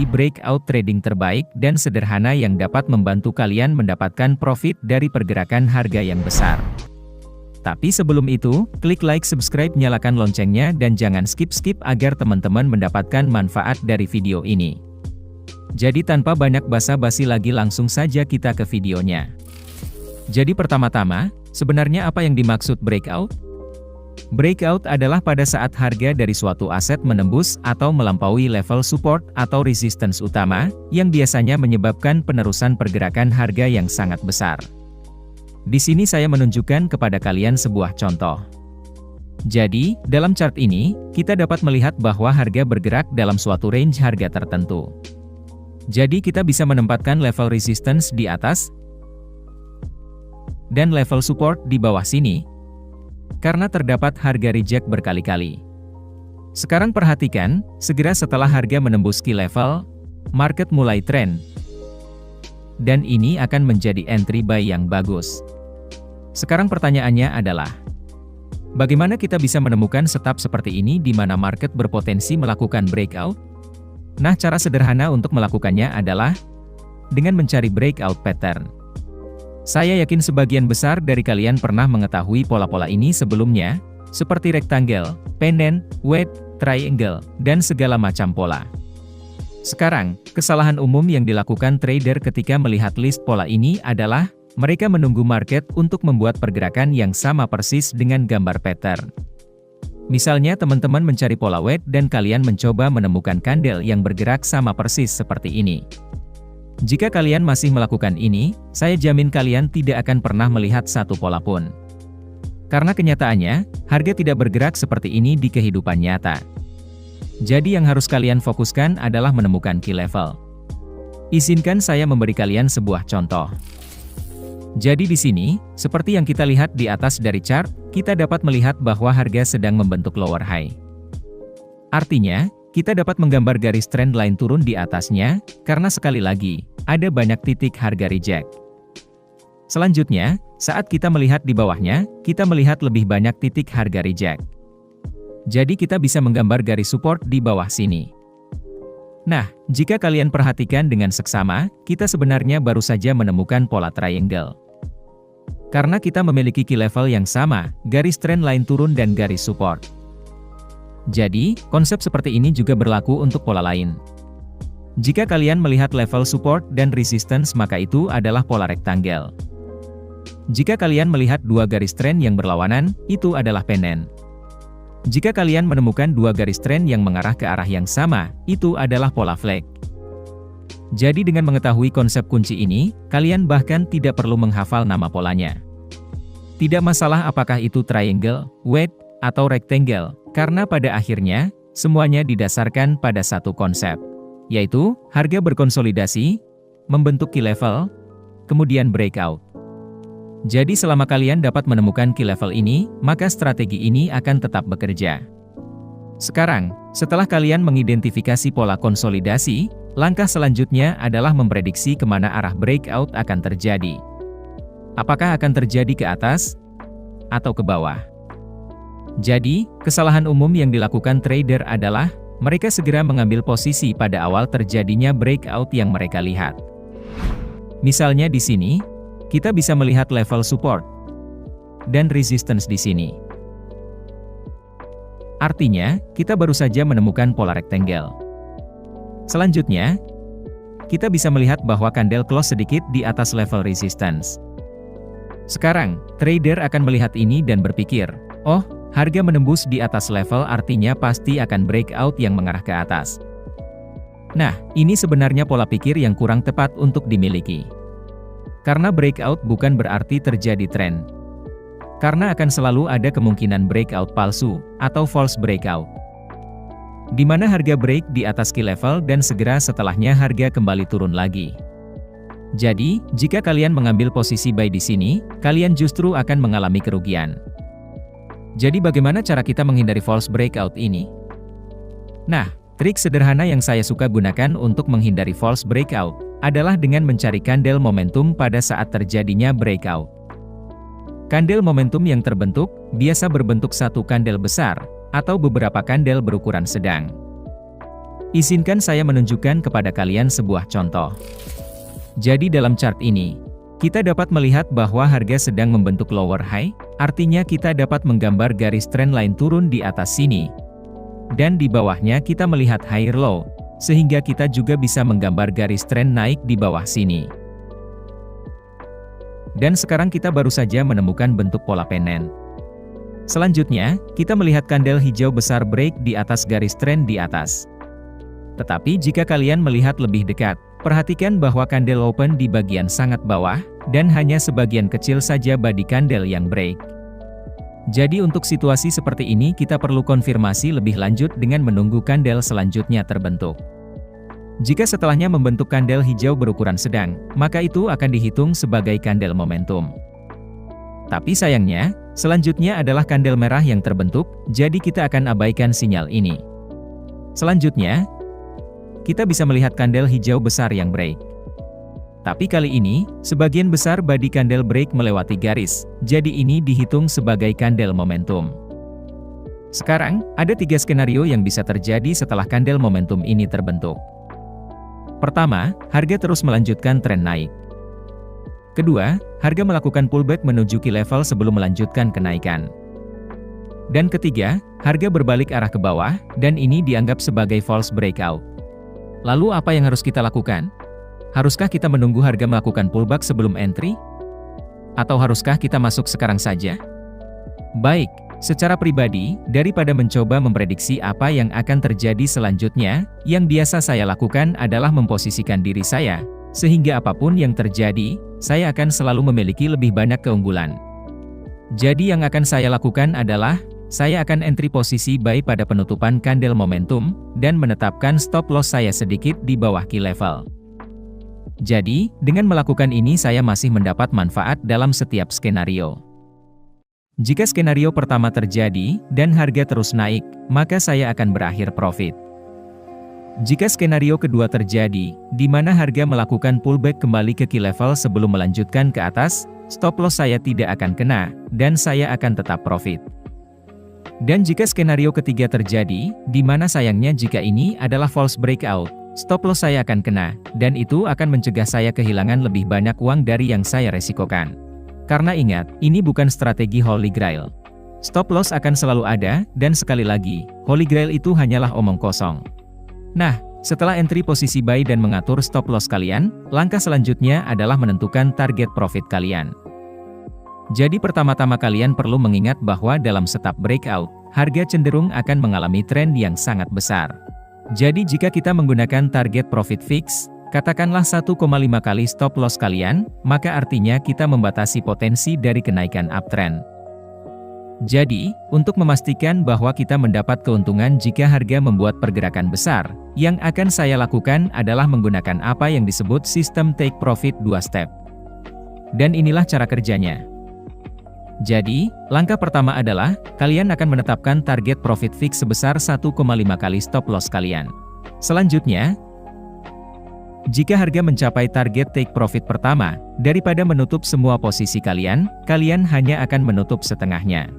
breakout trading terbaik dan sederhana yang dapat membantu kalian mendapatkan profit dari pergerakan harga yang besar. Tapi sebelum itu, klik like, subscribe, nyalakan loncengnya dan jangan skip-skip agar teman-teman mendapatkan manfaat dari video ini. Jadi tanpa banyak basa-basi lagi langsung saja kita ke videonya. Jadi pertama-tama, sebenarnya apa yang dimaksud breakout? Breakout adalah pada saat harga dari suatu aset menembus atau melampaui level support atau resistance utama, yang biasanya menyebabkan penerusan pergerakan harga yang sangat besar. Di sini saya menunjukkan kepada kalian sebuah contoh. Jadi, dalam chart ini, kita dapat melihat bahwa harga bergerak dalam suatu range harga tertentu. Jadi kita bisa menempatkan level resistance di atas, dan level support di bawah sini, karena terdapat harga reject berkali-kali. Sekarang perhatikan, segera setelah harga menembus key level, market mulai trend. Dan ini akan menjadi entry buy yang bagus. Sekarang pertanyaannya adalah, bagaimana kita bisa menemukan setup seperti ini di mana market berpotensi melakukan breakout? Nah, cara sederhana untuk melakukannya adalah dengan mencari breakout pattern. Saya yakin sebagian besar dari kalian pernah mengetahui pola-pola ini sebelumnya, seperti rectangle, pennant, wedge, triangle, dan segala macam pola. Sekarang, kesalahan umum yang dilakukan trader ketika melihat list pola ini adalah, mereka menunggu market untuk membuat pergerakan yang sama persis dengan gambar pattern. Misalnya teman-teman mencari pola wedge dan kalian mencoba menemukan candle yang bergerak sama persis seperti ini. Jika kalian masih melakukan ini, saya jamin kalian tidak akan pernah melihat satu pola pun. Karena kenyataannya, harga tidak bergerak seperti ini di kehidupan nyata. Jadi yang harus kalian fokuskan adalah menemukan key level. Izinkan saya memberi kalian sebuah contoh. Jadi di sini, seperti yang kita lihat di atas dari chart, kita dapat melihat bahwa harga sedang membentuk lower high. Artinya, kita dapat menggambar garis trend line turun di atasnya, karena sekali lagi, ada banyak titik harga reject. Selanjutnya, saat kita melihat di bawahnya, kita melihat lebih banyak titik harga reject. Jadi kita bisa menggambar garis support di bawah sini. Nah, jika kalian perhatikan dengan seksama, kita sebenarnya baru saja menemukan pola triangle. Karena kita memiliki key level yang sama, garis trend line turun dan garis support. Jadi, konsep seperti ini juga berlaku untuk pola lain. Jika kalian melihat level support dan resistance maka itu adalah pola rectangle. Jika kalian melihat dua garis trend yang berlawanan, itu adalah pennant. Jika kalian menemukan dua garis trend yang mengarah ke arah yang sama, itu adalah pola flag. Jadi dengan mengetahui konsep kunci ini, kalian bahkan tidak perlu menghafal nama polanya. Tidak masalah apakah itu triangle, wedge, atau rectangle, karena pada akhirnya, semuanya didasarkan pada satu konsep, yaitu, harga berkonsolidasi, membentuk key level, kemudian breakout. Jadi selama kalian dapat menemukan key level ini, maka strategi ini akan tetap bekerja. Sekarang, setelah kalian mengidentifikasi pola konsolidasi, langkah selanjutnya adalah memprediksi kemana arah breakout akan terjadi. Apakah akan terjadi ke atas atau ke bawah? Jadi, kesalahan umum yang dilakukan trader adalah, mereka segera mengambil posisi pada awal terjadinya breakout yang mereka lihat. Misalnya di sini, kita bisa melihat level support dan resistance di sini. Artinya, kita baru saja menemukan pola rectangle. Selanjutnya, kita bisa melihat bahwa candle close sedikit di atas level resistance. Sekarang, trader akan melihat ini dan berpikir, oh, harga menembus di atas level artinya pasti akan breakout yang mengarah ke atas. Nah, ini sebenarnya pola pikir yang kurang tepat untuk dimiliki. Karena breakout bukan berarti terjadi tren. Karena akan selalu ada kemungkinan breakout palsu, atau false breakout. Di mana harga break di atas key level dan segera setelahnya harga kembali turun lagi. Jadi, jika kalian mengambil posisi buy di sini, kalian justru akan mengalami kerugian. Jadi bagaimana cara kita menghindari false breakout ini? Nah, trik sederhana yang saya suka gunakan untuk menghindari false breakout, adalah dengan mencari candle momentum pada saat terjadinya breakout. Candle momentum yang terbentuk, biasa berbentuk satu candle besar, atau beberapa candle berukuran sedang. Izinkan saya menunjukkan kepada kalian sebuah contoh. Jadi dalam chart ini, kita dapat melihat bahwa harga sedang membentuk lower high, artinya kita dapat menggambar garis trendline turun di atas sini. Dan di bawahnya kita melihat higher low, sehingga kita juga bisa menggambar garis trend naik di bawah sini. Dan sekarang kita baru saja menemukan bentuk pola penen. Selanjutnya, kita melihat kandel hijau besar break di atas garis trend di atas. Tetapi jika kalian melihat lebih dekat, perhatikan bahwa kandel open di bagian sangat bawah, dan hanya sebagian kecil saja body kandel yang break. Jadi untuk situasi seperti ini kita perlu konfirmasi lebih lanjut dengan menunggu kandel selanjutnya terbentuk. Jika setelahnya membentuk kandel hijau berukuran sedang, maka itu akan dihitung sebagai kandel momentum. Tapi sayangnya, selanjutnya adalah kandel merah yang terbentuk, jadi kita akan abaikan sinyal ini. Selanjutnya, kita bisa melihat kandel hijau besar yang break. Tapi kali ini, sebagian besar body kandel break melewati garis, jadi ini dihitung sebagai kandel momentum. Sekarang, ada 3 skenario yang bisa terjadi setelah kandel momentum ini terbentuk. Pertama, harga terus melanjutkan tren naik. Kedua, harga melakukan pullback menuju key level sebelum melanjutkan kenaikan. Dan ketiga, harga berbalik arah ke bawah, dan ini dianggap sebagai false breakout. Lalu apa yang harus kita lakukan? Haruskah kita menunggu harga melakukan pullback sebelum entry? Atau haruskah kita masuk sekarang saja? Baik, secara pribadi, daripada mencoba memprediksi apa yang akan terjadi selanjutnya, yang biasa saya lakukan adalah memposisikan diri saya, sehingga apapun yang terjadi, saya akan selalu memiliki lebih banyak keunggulan. Jadi yang akan saya lakukan adalah, saya akan entry posisi buy pada penutupan kandel momentum, dan menetapkan stop loss saya sedikit di bawah key level. Jadi, dengan melakukan ini saya masih mendapat manfaat dalam setiap skenario. Jika skenario pertama terjadi, dan harga terus naik, maka saya akan berakhir profit. Jika skenario kedua terjadi, di mana harga melakukan pullback kembali ke key level sebelum melanjutkan ke atas, stop loss saya tidak akan kena, dan saya akan tetap profit. Dan jika skenario ketiga terjadi, di mana sayangnya jika ini adalah false breakout, stop loss saya akan kena, dan itu akan mencegah saya kehilangan lebih banyak uang dari yang saya resikokan. Karena ingat, ini bukan strategi Holy Grail. Stop loss akan selalu ada, dan sekali lagi, Holy Grail itu hanyalah omong kosong. Nah, setelah entry posisi buy dan mengatur stop loss kalian, langkah selanjutnya adalah menentukan target profit kalian. Jadi pertama-tama kalian perlu mengingat bahwa dalam setiap breakout, harga cenderung akan mengalami tren yang sangat besar. Jadi jika kita menggunakan target profit fix, katakanlah 1,5 kali stop loss kalian, maka artinya kita membatasi potensi dari kenaikan uptrend. Jadi, untuk memastikan bahwa kita mendapat keuntungan jika harga membuat pergerakan besar, yang akan saya lakukan adalah menggunakan apa yang disebut sistem take profit 2 step. Dan inilah cara kerjanya. Jadi, langkah pertama adalah, kalian akan menetapkan target profit fix sebesar 1,5 kali stop loss kalian. Selanjutnya, jika harga mencapai target take profit pertama, daripada menutup semua posisi kalian, kalian hanya akan menutup setengahnya.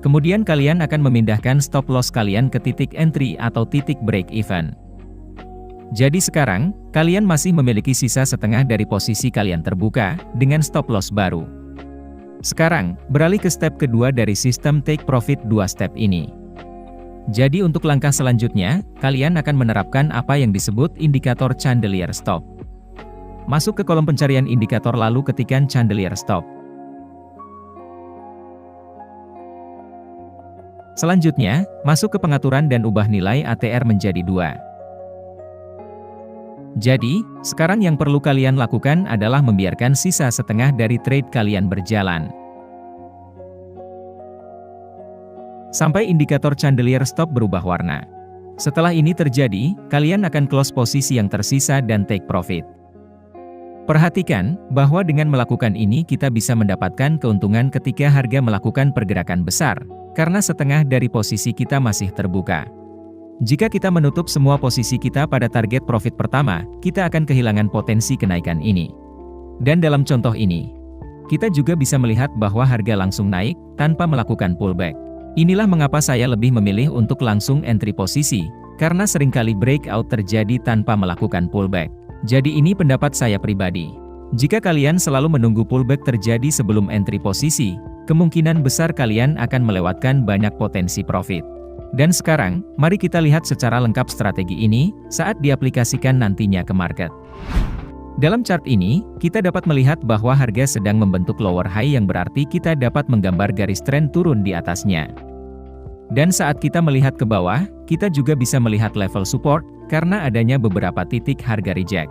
Kemudian kalian akan memindahkan stop loss kalian ke titik entry atau titik break even. Jadi sekarang, kalian masih memiliki sisa setengah dari posisi kalian terbuka, dengan stop loss baru. Sekarang, beralih ke step kedua dari sistem take profit 2 step ini. Jadi untuk langkah selanjutnya, kalian akan menerapkan apa yang disebut indikator chandelier stop. Masuk ke kolom pencarian indikator lalu ketikkan chandelier stop. Selanjutnya, masuk ke pengaturan dan ubah nilai ATR menjadi 2. Jadi, sekarang yang perlu kalian lakukan adalah membiarkan sisa setengah dari trade kalian berjalan. Sampai indikator chandelier stop berubah warna. Setelah ini terjadi, kalian akan close posisi yang tersisa dan take profit. Perhatikan, bahwa dengan melakukan ini kita bisa mendapatkan keuntungan ketika harga melakukan pergerakan besar, karena setengah dari posisi kita masih terbuka. Jika kita menutup semua posisi kita pada target profit pertama, kita akan kehilangan potensi kenaikan ini. Dan dalam contoh ini, kita juga bisa melihat bahwa harga langsung naik, tanpa melakukan pullback. Inilah mengapa saya lebih memilih untuk langsung entry posisi, karena seringkali breakout terjadi tanpa melakukan pullback. Jadi ini pendapat saya pribadi. Jika kalian selalu menunggu pullback terjadi sebelum entry posisi, kemungkinan besar kalian akan melewatkan banyak potensi profit. Dan sekarang, mari kita lihat secara lengkap strategi ini saat diaplikasikan nantinya ke market. Dalam chart ini, kita dapat melihat bahwa harga sedang membentuk lower high yang berarti kita dapat menggambar garis tren turun di atasnya. Dan saat kita melihat ke bawah, kita juga bisa melihat level support, karena adanya beberapa titik harga reject.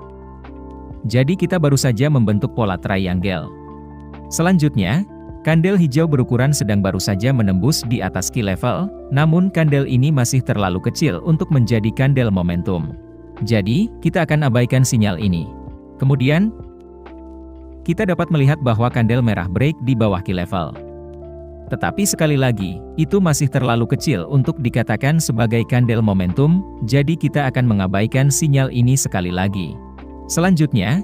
Jadi kita baru saja membentuk pola triangle. Selanjutnya, kandel hijau berukuran sedang baru saja menembus di atas key level, namun kandel ini masih terlalu kecil untuk menjadi kandel momentum. Jadi, kita akan abaikan sinyal ini. Kemudian, kita dapat melihat bahwa kandel merah break di bawah key level. Tetapi sekali lagi, itu masih terlalu kecil untuk dikatakan sebagai kandel momentum, jadi kita akan mengabaikan sinyal ini sekali lagi. Selanjutnya,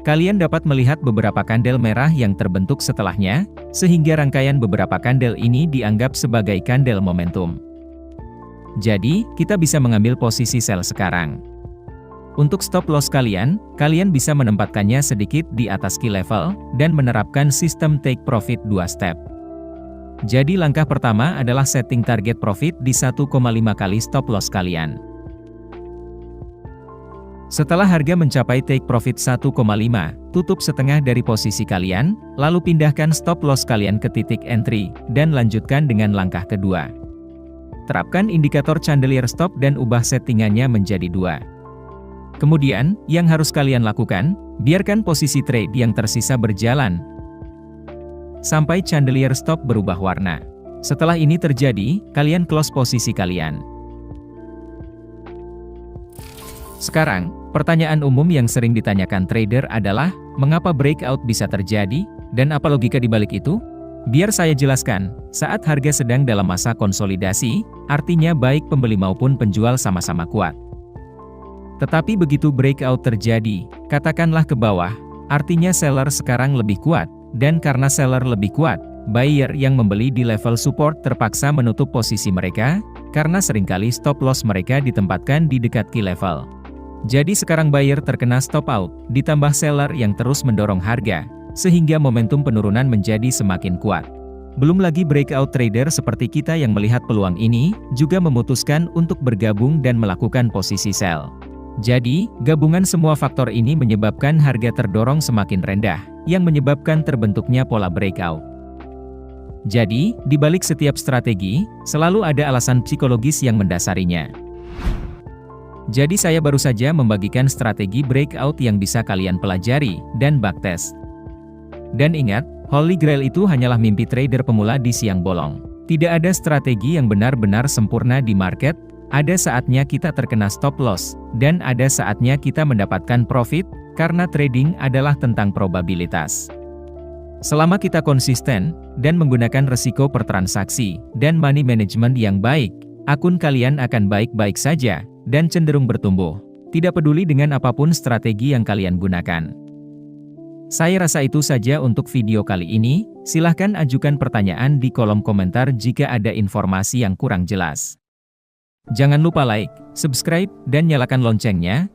kalian dapat melihat beberapa kandel merah yang terbentuk setelahnya, sehingga rangkaian beberapa kandel ini dianggap sebagai kandel momentum. Jadi, kita bisa mengambil posisi sell sekarang. Untuk stop loss kalian bisa menempatkannya sedikit di atas key level, dan menerapkan sistem take profit 2 step. Jadi langkah pertama adalah setting target profit di 1,5 kali stop loss kalian. Setelah harga mencapai take profit 1,5, tutup setengah dari posisi kalian, lalu pindahkan stop loss kalian ke titik entry, dan lanjutkan dengan langkah kedua. Terapkan indikator chandelier stop dan ubah settingannya menjadi 2. Kemudian, yang harus kalian lakukan, biarkan posisi trade yang tersisa berjalan sampai chandelier stop berubah warna. Setelah ini terjadi, kalian close posisi kalian. Sekarang, pertanyaan umum yang sering ditanyakan trader adalah, mengapa breakout bisa terjadi, dan apa logika di balik itu? Biar saya jelaskan, saat harga sedang dalam masa konsolidasi, artinya baik pembeli maupun penjual sama-sama kuat. Tetapi begitu breakout terjadi, katakanlah ke bawah, artinya seller sekarang lebih kuat, dan karena seller lebih kuat, buyer yang membeli di level support terpaksa menutup posisi mereka, karena seringkali stop loss mereka ditempatkan di dekat key level. Jadi sekarang buyer terkena stop out, ditambah seller yang terus mendorong harga, sehingga momentum penurunan menjadi semakin kuat. Belum lagi breakout trader seperti kita yang melihat peluang ini, juga memutuskan untuk bergabung dan melakukan posisi sell. Jadi, gabungan semua faktor ini menyebabkan harga terdorong semakin rendah, yang menyebabkan terbentuknya pola breakout. Jadi, di balik setiap strategi, selalu ada alasan psikologis yang mendasarinya. Jadi saya baru saja membagikan strategi breakout yang bisa kalian pelajari, dan backtest. Dan ingat, Holy Grail itu hanyalah mimpi trader pemula di siang bolong. Tidak ada strategi yang benar-benar sempurna di market. Ada saatnya kita terkena stop loss, dan ada saatnya kita mendapatkan profit, karena trading adalah tentang probabilitas. Selama kita konsisten, dan menggunakan resiko per transaksi, dan money management yang baik, akun kalian akan baik-baik saja, dan cenderung bertumbuh. Tidak peduli dengan apapun strategi yang kalian gunakan. Saya rasa itu saja untuk video kali ini, silahkan ajukan pertanyaan di kolom komentar jika ada informasi yang kurang jelas. Jangan lupa like, subscribe, dan nyalakan loncengnya,